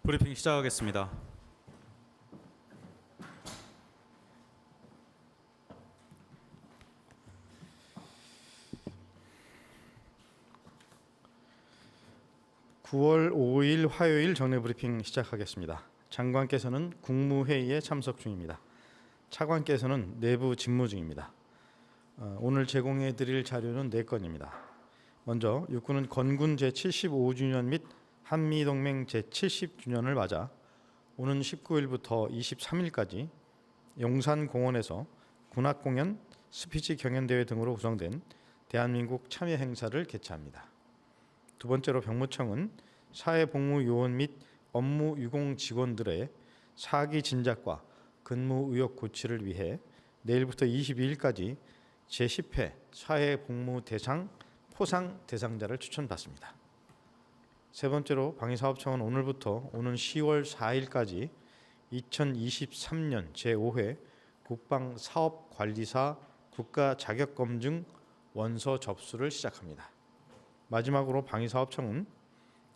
브리핑 시작하겠습니다. (9월 5일) 화요일 정례 브리핑 시작하겠습니다. 장관께서는 국무회의에 참석 중입니다. 차관께서는 내부 직무 중입니다. 오늘 제공해 드릴 자료는 4건입니다. 먼저 육군은 건군 제75주년 및 한미동맹 제70주년을 맞아 오는 19일부터 23일까지 용산공원에서 군악공연, 스피치 경연대회 등으로 구성된 대한민국 참여 행사를 개최합니다. 두 번째로 병무청은 사회복무요원 및 업무 유공 직원들의 사기 진작과 근무 의욕 고취를 위해 내일부터 22일까지 제10회 사회복무대상 포상 대상자를 추천받습니다. 세 번째로 방위사업청은 오늘부터 오는 10월 4일까지 2023년 제5회 국방사업관리사 국가자격검증 원서 접수를 시작합니다. 마지막으로 방위사업청은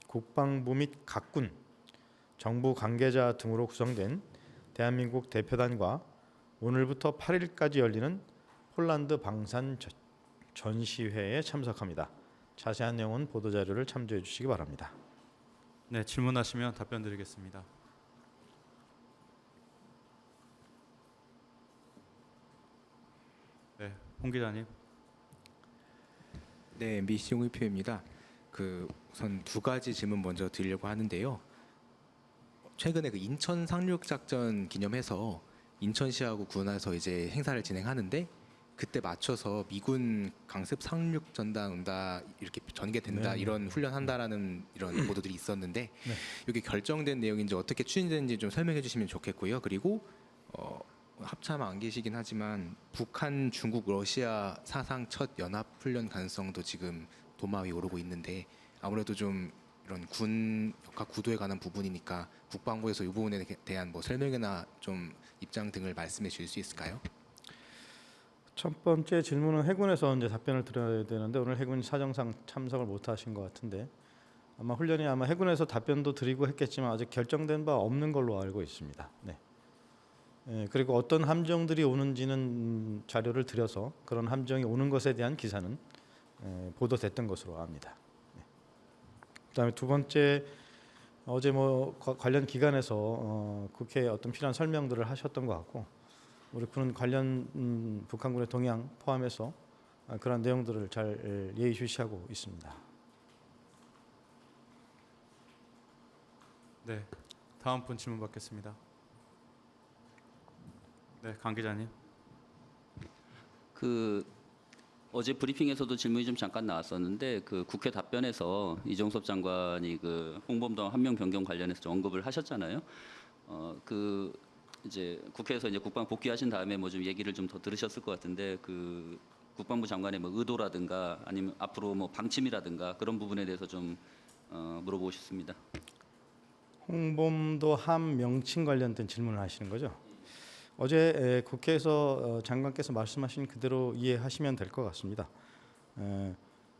국방부 및 각군, 정부 관계자 등으로 구성된 대한민국 대표단과 오늘부터 8일까지 열리는 폴란드 방산 전시회에 참석합니다. 자세한 내용은 보도자료를 참조해 주시기 바랍니다. 네, 질문하시면 답변 드리겠습니다. 네, 홍 기자님. 네, MBC 홍익표입니다. 우선 두 가지 질문 먼저 드리려고 하는데요. 최근에 인천 상륙 작전 기념해서 인천시하고 군에서 이제 행사를 진행하는데 그때 맞춰서 미군 강습 상륙 전단 온다 이렇게 전개된다 네. 이런 훈련한다라는 이런 보도들이 있었는데 네. 이게 결정된 내용인지 어떻게 추진되는지 좀 설명해 주시면 좋겠고요. 그리고 합참 안 계시긴 하지만 북한, 중국, 러시아 사상 첫 연합 훈련 가능성도 지금 도마 위에 오르고 있는데 아무래도 좀 이런 군 역학 구도에 관한 부분이니까 국방부에서 이 부분에 대한 설명이나 좀 입장 등을 말씀해 주실 수 있을까요? 첫 번째 질문은 해군에서 이제 답변을 드려야 되는데 오늘 해군 사정상 참석을 못 하신 것 같은데 아마 훈련이 해군에서 답변도 드리고 했겠지만 아직 결정된 바 없는 걸로 알고 있습니다. 네. 그리고 어떤 함정들이 오는지는 자료를 드려서 그런 함정이 오는 것에 대한 기사는 보도됐던 것으로 압니다. 네. 그다음에 두 번째 어제 관련 기관에서 국회에 어떤 필요한 설명들을 하셨던 것 같고 우리 군은 관련 북한군의 동향 포함해서 그런 내용들을 잘 예의주시하고 있습니다. 네, 다음 분 질문 받겠습니다. 네, 강 기자님. 어제 브리핑에서도 질문이 좀 잠깐 나왔었는데 국회 답변에서 이종섭 장관이 홍범도 한 명 변경 관련해서 좀 언급을 하셨잖아요. 이제 국회에서 이제 국방 복귀하신 다음에 좀 얘기를 좀 더 들으셨을 것 같은데 국방부 장관의 의도라든가 아니면 앞으로 방침이라든가 그런 부분에 대해서 좀 물어보고 싶습니다. 홍범도 함 명칭 관련된 질문을 하시는 거죠? 어제 국회에서 장관께서 말씀하신 그대로 이해하시면 될 것 같습니다.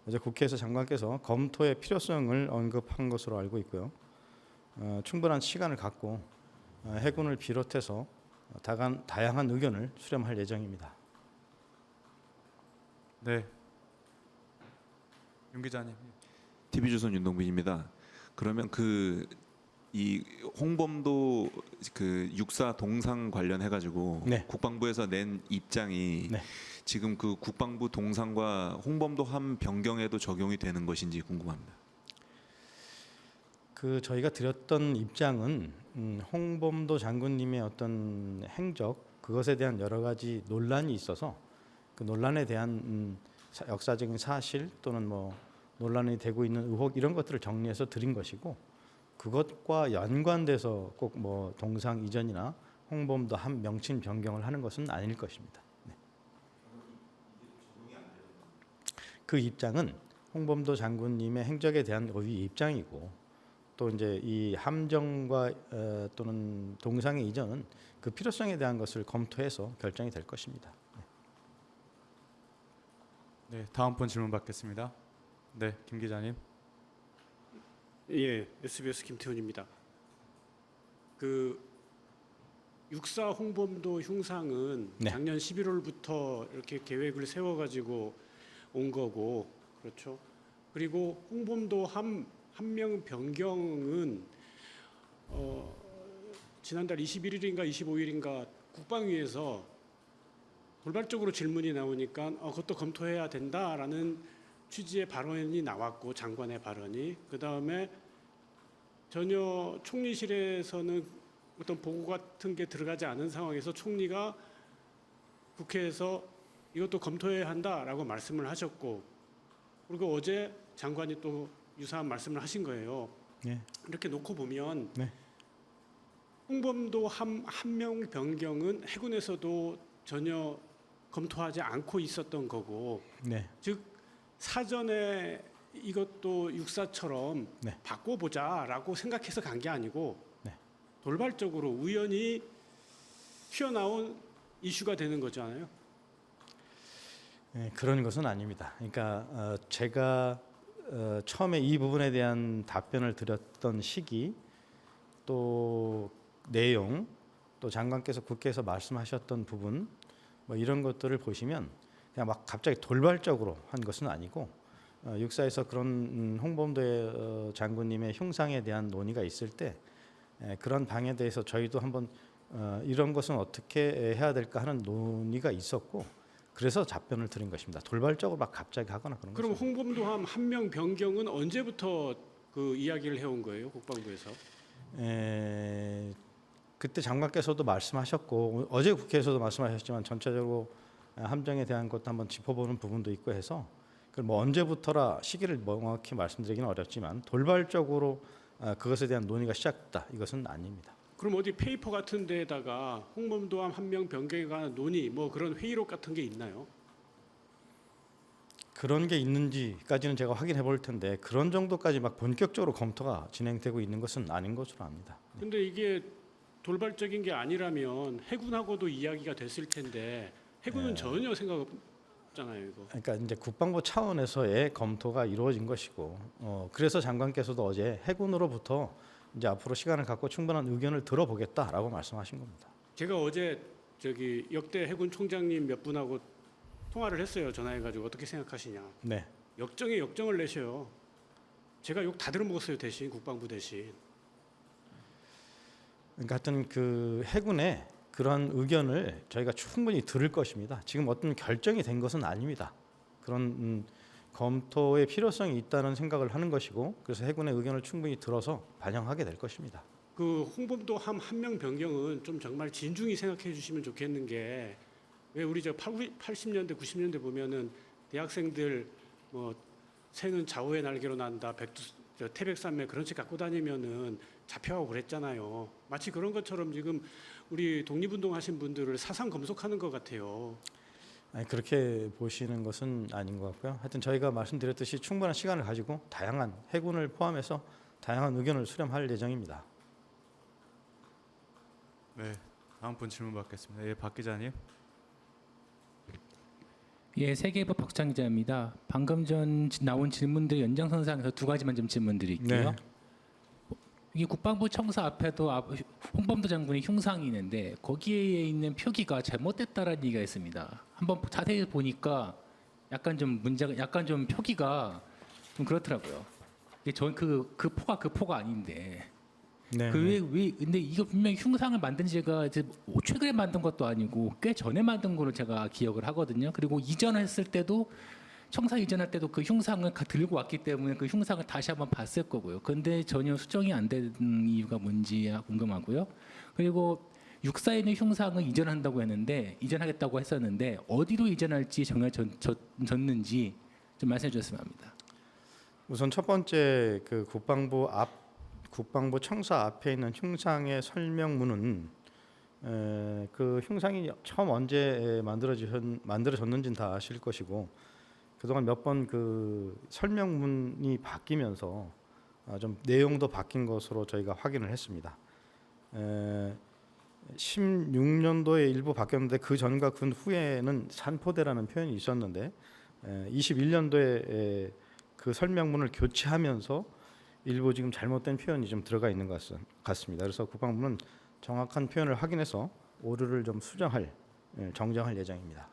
어제 국회에서 장관께서 검토의 필요성을 언급한 것으로 알고 있고요. 충분한 시간을 갖고 해군을 비롯해서 다양한 의견을 수렴할 예정입니다. 네, 윤 기자님. TV조선 윤동빈입니다. 그러면 이 홍범도 육사 동상 관련해 가지고 네. 국방부에서 낸 입장이 네. 지금 국방부 동상과 홍범도 함 변경에도 적용이 되는 것인지 궁금합니다. 저희가 드렸던 입장은 홍범도 장군님의 어떤 행적 그것에 대한 여러 가지 논란이 있어서 그 논란에 대한 역사적인 사실 또는 논란이 되고 있는 의혹 이런 것들을 정리해서 드린 것이고 그것과 연관돼서 꼭 동상 이전이나 홍범도 함 명칭 변경을 하는 것은 아닐 것입니다. 네. 그 입장은 홍범도 장군님의 행적에 대한 우리 입장이고 또 이제 이 함정과 또는 동상의 이전은 그 필요성에 대한 것을 검토해서 결정이 될 것입니다. 네. 네, 다음 분 질문 받겠습니다. 네, 김 기자님. 예, SBS 김태훈입니다. 그 육사 홍범도 흉상은 네. 작년 11월부터 이렇게 계획을 세워가지고 온 거고, 그렇죠. 그리고 홍범도 한 명 변경은 지난달 21일인가 25일인가 국방위에서 돌발적으로 질문이 나오니까 그것도 검토해야 된다라는 취지의 발언이 나왔고, 장관의 발언이. 그 다음에 전혀 총리실에서는 어떤 보고 같은 게 들어가지 않은 상황에서 총리가 국회에서 이것도 검토해야 한다라고 말씀을 하셨고, 그리고 어제 장관이 또 유사한 말씀을 하신 거예요. 네. 이렇게 놓고 보면 네. 홍범도 한 명 변경은 해군에서도 전혀 검토하지 않고 있었던 거고, 네. 즉 사전에 이것도 육사처럼 네. 바꿔보자라고 생각해서 간 게 아니고 네. 돌발적으로 우연히 튀어나온 이슈가 되는 거잖아요. 네, 그런 것은 아닙니다. 그러니까 제가 처음에 이 부분에 대한 답변을 드렸던 시기, 또 내용, 또 장관께서 국회에서 말씀하셨던 부분, 뭐 이런 것들을 보시면 그냥 막 갑자기 돌발적으로 한 것은 아니고, 육사에서 그런 홍범도 장군님의 흉상에 대한 논의가 있을 때 그런 방에 대해서 저희도 한번 이런 것은 어떻게 해야 될까 하는 논의가 있었고, 그래서 답변을 드린 것입니다. 돌발적으로 막 갑자기 하거나 그런 그럼 것은. 홍범도 한 명 변경은 언제부터 그 이야기를 해온 거예요, 국방부에서? 그때 장관께서도 말씀하셨고 어제 국회에서도 말씀하셨지만 전체적으로 함정에 대한 것도 한번 짚어보는 부분도 있고 해서, 그걸 뭐 언제부터라 시기를 명확히 말씀드리기는 어렵지만 돌발적으로 그것에 대한 논의가 시작됐다, 이것은 아닙니다. 그럼 어디 페이퍼 같은 데에다가 홍범도 한 명 변경에 관한 논의, 뭐 그런 회의록 같은 게 있나요? 그런 게 있는지까지는 제가 확인해 볼 텐데, 그런 정도까지 막 본격적으로 검토가 진행되고 있는 것은 아닌 것으로 압니다. 근데 이게 돌발적인 게 아니라면 해군하고도 이야기가 됐을 텐데 해군은 전혀 생각 없잖아요, 이거. 그러니까 이제 국방부 차원에서의 검토가 이루어진 것이고, 그래서 장관께서도 어제 해군으로부터 이제 앞으로 시간을 갖고 충분한 의견을 들어보겠다라고 말씀하신 겁니다. 제가 어제 저기 역대 해군 총장님 몇 분하고 통화를 했어요. 전화해가지고 어떻게 생각하시냐. 네. 역정에 역정을 내셔요. 제가 욕 다 들어먹었어요, 대신 국방부 대신. 그러니까 하여튼 그 해군의 그런 의견을 저희가 충분히 들을 것입니다. 지금 어떤 결정이 된 것은 아닙니다. 그런 검토의 필요성이 있다는 생각을 하는 것이고, 그래서 해군의 의견을 충분히 들어서 반영하게 될 것입니다. 그 홍범도 한 명 변경은 좀 정말 진중히 생각해 주시면 좋겠는 게, 왜 우리 저 80년대 90년대 보면은 대학생들 뭐 새는 좌우의 날개로 난다, 태백산맥 그런 책 갖고 다니면은 잡혀가고 그랬잖아요. 마치 그런 것처럼 지금 우리 독립운동하신 분들을 사상 검속하는 것 같아요. 아니, 그렇게 보시는 것은 아닌 것 같고요. 하여튼 저희가 말씀드렸듯이 충분한 시간을 가지고 다양한 해군을 포함해서 다양한 의견을 수렴할 예정입니다. 네, 다음 분 질문 받겠습니다. 예, 박 기자님. 예, 세계일보 박찬 기자입니다. 방금 전 나온 질문들 연장선상에서 두 가지만 좀 질문드릴게요. 네. 이게 국방부 청사 앞에도 홍범도 장군의 흉상이 있는데 거기에 있는 표기가 잘못됐다라는 얘기가 있습니다. 한번 자세히 보니까 약간 좀 문제가, 약간 좀 표기가 좀 그렇더라고요. 이게 그 포가 아닌데. 네. 근데 이거 분명히 흉상을 만든 지가 이제 최근에 만든 것도 아니고 꽤 전에 만든 거로 제가 기억을 하거든요. 그리고 이전했을 때도 청사 이전할 때도 그 흉상을 들고 왔기 때문에 그 흉상을 다시 한번 봤을 거고요. 그런데 전혀 수정이 안 된 이유가 뭔지 궁금하고요. 그리고 육사에 있는 흉상을 이전한다고 했는데, 이전하겠다고 했었는데 어디로 이전할지 정해졌는지 좀 말씀해 주셨으면 합니다. 우선 첫 번째 그 국방부 청사 앞에 있는 흉상의 설명문은 그 흉상이 처음 언제 만들어졌는지는 다 아실 것이고, 그동안 몇 번 그 설명문이 바뀌면서 좀 내용도 바뀐 것으로 저희가 확인을 했습니다. 16년도에 일부 바뀌었는데 그 전과 그 후에는 산포대라는 표현이 있었는데, 21년도에 그 설명문을 교체하면서 일부 지금 잘못된 표현이 좀 들어가 있는 것 같습니다. 그래서 국방부는 정확한 표현을 확인해서 오류를 좀 정정할 예정입니다.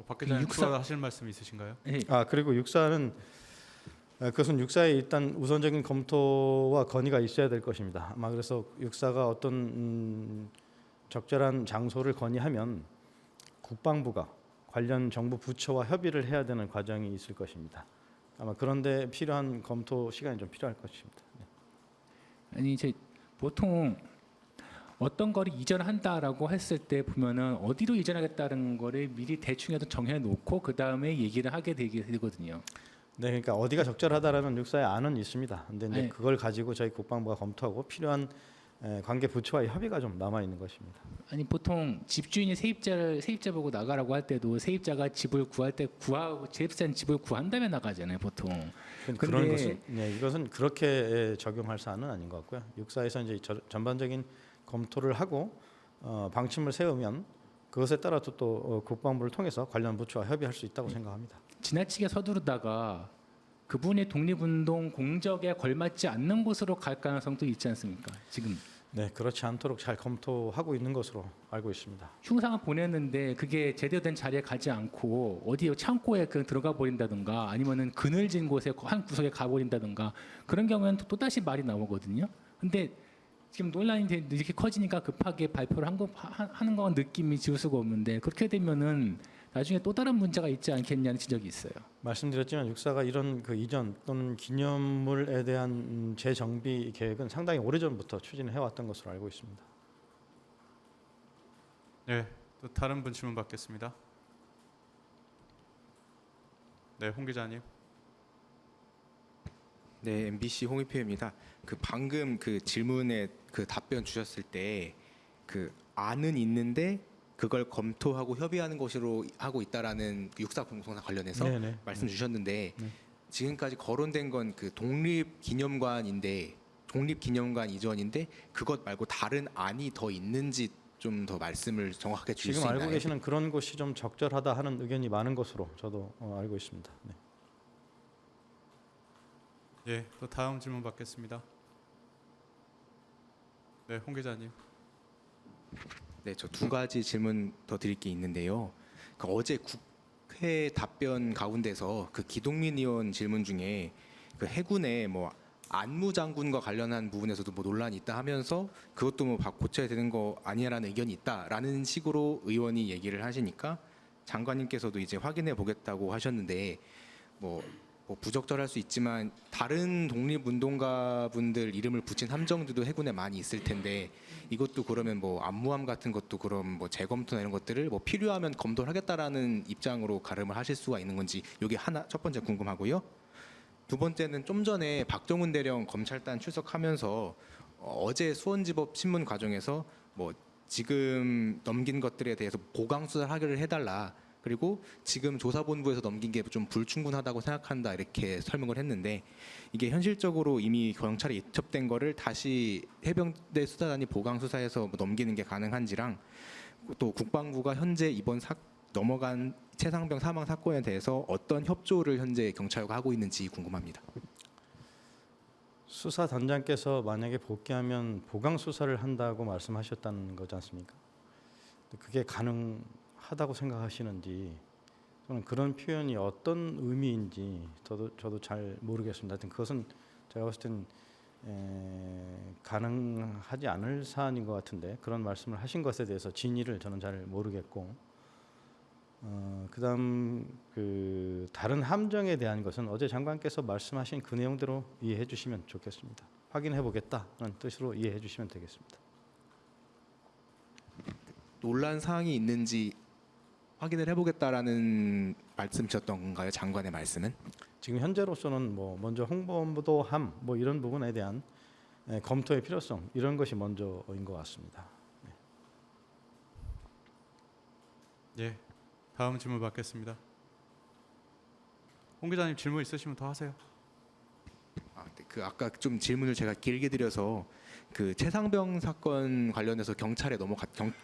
박 기자님 육사- 추가 하실 말씀 있으신가요? 예, 그리고 육사는 그것은 육사의 일단 우선적인 검토와 건의가 있어야 될 것입니다. 아마 그래서 육사가 어떤 적절한 장소를 건의하면 국방부가 관련 정부 부처와 협의를 해야 되는 과정이 있을 것입니다. 아마 그런데 필요한 검토 시간이 좀 필요할 것입니다. 네. 아니 이제 보통 어떤 거를 이전한다라고 했을 때 보면은 어디로 이전하겠다는 거를 미리 대충이라도 정해 놓고 그 다음에 얘기를 하게 되거든요. 네, 그러니까 어디가 적절하다라는 육사의 안은 있습니다. 근데 이제 네. 그걸 가지고 저희 국방부가 검토하고 필요한 관계 부처와의 협의가 좀 남아 있는 것입니다. 아니 보통 집주인이 세입자 보고 나가라고 할 때도 세입자가 집을 구할 때 세입자는 집을 구한 다음에 나가잖아요, 보통. 그런 근데- 것은 이것은 그렇게 적용할 사안은 아닌 것 같고요. 육사에서 이제 전반적인 검토를 하고 방침을 세우면 그것에 따라서 또 국방부를 통해서 관련 부처와 협의할 수 있다고 생각합니다. 지나치게 서두르다가 그분의 독립운동 공적에 걸맞지 않는 곳으로 갈 가능성도 있지 않습니까? 지금 네, 그렇지 않도록 잘 검토하고 있는 것으로 알고 있습니다. 흉상을 보냈는데 그게 제대로 된 자리에 가지 않고 어디 창고에 들어가 버린다든가 아니면은 그늘진 곳에 한 구석에 가버린다든가 그런 경우에는 또 다시 말이 나오거든요. 근데 지금 논란이 이렇게 커지니까 급하게 발표를 하는 건 느낌이 지울 수가 없는데 그렇게 되면은 나중에 또 다른 문제가 있지 않겠냐는 지적이 있어요. 말씀드렸지만 육사가 이런 그 이전 또는 기념물에 대한 재정비 계획은 상당히 오래전부터 추진해 왔던 것으로 알고 있습니다. 네, 또 다른 분 질문 받겠습니다. 네, 홍 기자님. 네, MBC 홍익표입니다. 그 방금 그 질문에 그 답변 주셨을 때 그 안은 있는데 그걸 검토하고 협의하는 것으로 하고 있다라는 그 육사 공소사 관련해서 네네. 말씀 주셨는데 네. 지금까지 거론된 건 그 독립기념관 이전인데 그것 말고 다른 안이 더 있는지 좀 더 말씀을 정확하게 주실 수 지금 있나요? 알고 계시는 그런 곳이 좀 적절하다 하는 의견이 많은 것으로 저도 알고 있습니다. 네. 예, 또 다음 질문 받겠습니다. 네, 홍 기자님. 네, 저 두 가지 질문 더 드릴 게 있는데요. 그 어제 국회 답변 가운데서 그 기동민 의원 질문 중에 그 해군의 뭐 안무장군과 관련한 부분에서도 뭐 논란이 있다 하면서 그것도 뭐 고쳐야 되는 거 아니야라는 의견이 있다라는 식으로 의원이 얘기를 하시니까 장관님께서도 이제 확인해 보겠다고 하셨는데 뭐 부적절할 수 있지만 다른 독립운동가분들 이름을 붙인 함정들도 해군에 많이 있을 텐데 이것도 그러면 뭐 안무함 같은 것도 그럼 뭐 재검토나 이런 것들을 뭐 필요하면 검토를 하겠다라는 입장으로 가름을 하실 수가 있는 건지 이게 하나 첫 번째 궁금하고요. 두 번째는 좀 전에 박정훈 대령 검찰단 출석하면서 어제 수원지법 신문 과정에서 뭐 지금 넘긴 것들에 대해서 보강 수사를 하기를 해달라. 그리고 지금 조사본부에서 넘긴 게 좀 불충분하다고 생각한다 이렇게 설명을 했는데 이게 현실적으로 이미 경찰에 이첩된 거를 다시 해병대 수사단이 보강 수사해서 뭐 넘기는 게 가능한지랑 또 국방부가 현재 이번 넘어간 최상병 사망 사건에 대해서 어떤 협조를 현재 경찰과 하고 있는지 궁금합니다. 수사단장께서 만약에 복귀하면 보강 수사를 한다고 말씀하셨다는 거지 않습니까? 그게 가능하다고 생각하시는지 저는 그런 표현이 어떤 의미인지 저도 잘 모르겠습니다. 하여튼 그것은 제가 봤을 땐 가능하지 않을 사안인 것 같은데 그런 말씀을 하신 것에 대해서 진위를 저는 잘 모르겠고 그다음 그 다른 함정에 대한 것은 어제 장관께서 말씀하신 그 내용대로 이해해 주시면 좋겠습니다. 확인해 보겠다는 뜻으로 이해해 주시면 되겠습니다. 논란 사항이 있는지 확인을 해보겠다라는 말씀이셨던 건가요? 장관의 말씀은? 지금 현재로서는 뭐 먼저 홍보함 뭐 이런 부분에 대한 검토의 필요성 이런 것이 먼저인 것 같습니다. 예, 다음 질문 받겠습니다. 홍 기자님 질문 있으시면 더 하세요. 네, 그 아까 좀 질문을 제가 길게 드려서 그 최상병 사건 관련해서 경찰에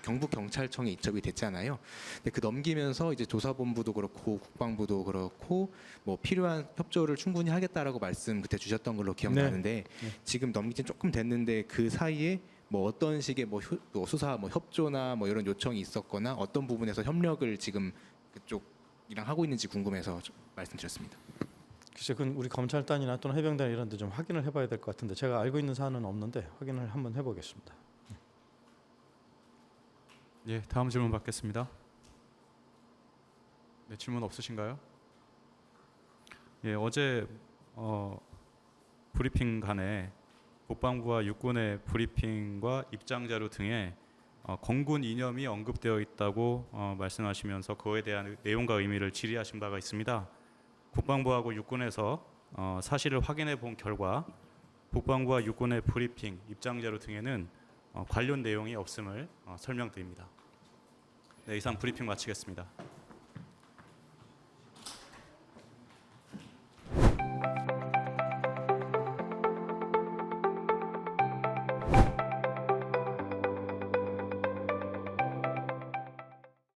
경북 경찰청에 이첩이 됐잖아요. 근데 그 넘기면서 이제 조사본부도 그렇고 국방부도 그렇고 뭐 필요한 협조를 충분히 하겠다라고 말씀 그때 주셨던 걸로 기억나는데 지금 넘긴 지 조금 됐는데 그 사이에 뭐 어떤 식의 뭐 수사 뭐 협조나 뭐 이런 요청이 있었거나 어떤 부분에서 협력을 지금 그쪽이랑 하고 있는지 궁금해서 좀 말씀드렸습니다. 글쎄, 그건 우리 검찰단이나 또는 해병단 이런 데 좀 확인을 해봐야 될 것 같은데 제가 알고 있는 사안은 없는데 확인을 한번 해보겠습니다. 예, 다음 질문 받겠습니다. 네, 질문 없으신가요? 예, 어제 브리핑 간에 국방부와 육군의 브리핑과 입장 자료 등에 건군 이념이 언급되어 있다고 말씀하시면서 그에 대한 내용과 의미를 질의하신 바가 있습니다. 국방부하고 육군에서 사실을 확인해 본 결과 국방부와 육군의 브리핑, 입장 자료 등에는 관련 내용이 없음을 설명드립니다. 네, 이상 브리핑 마치겠습니다.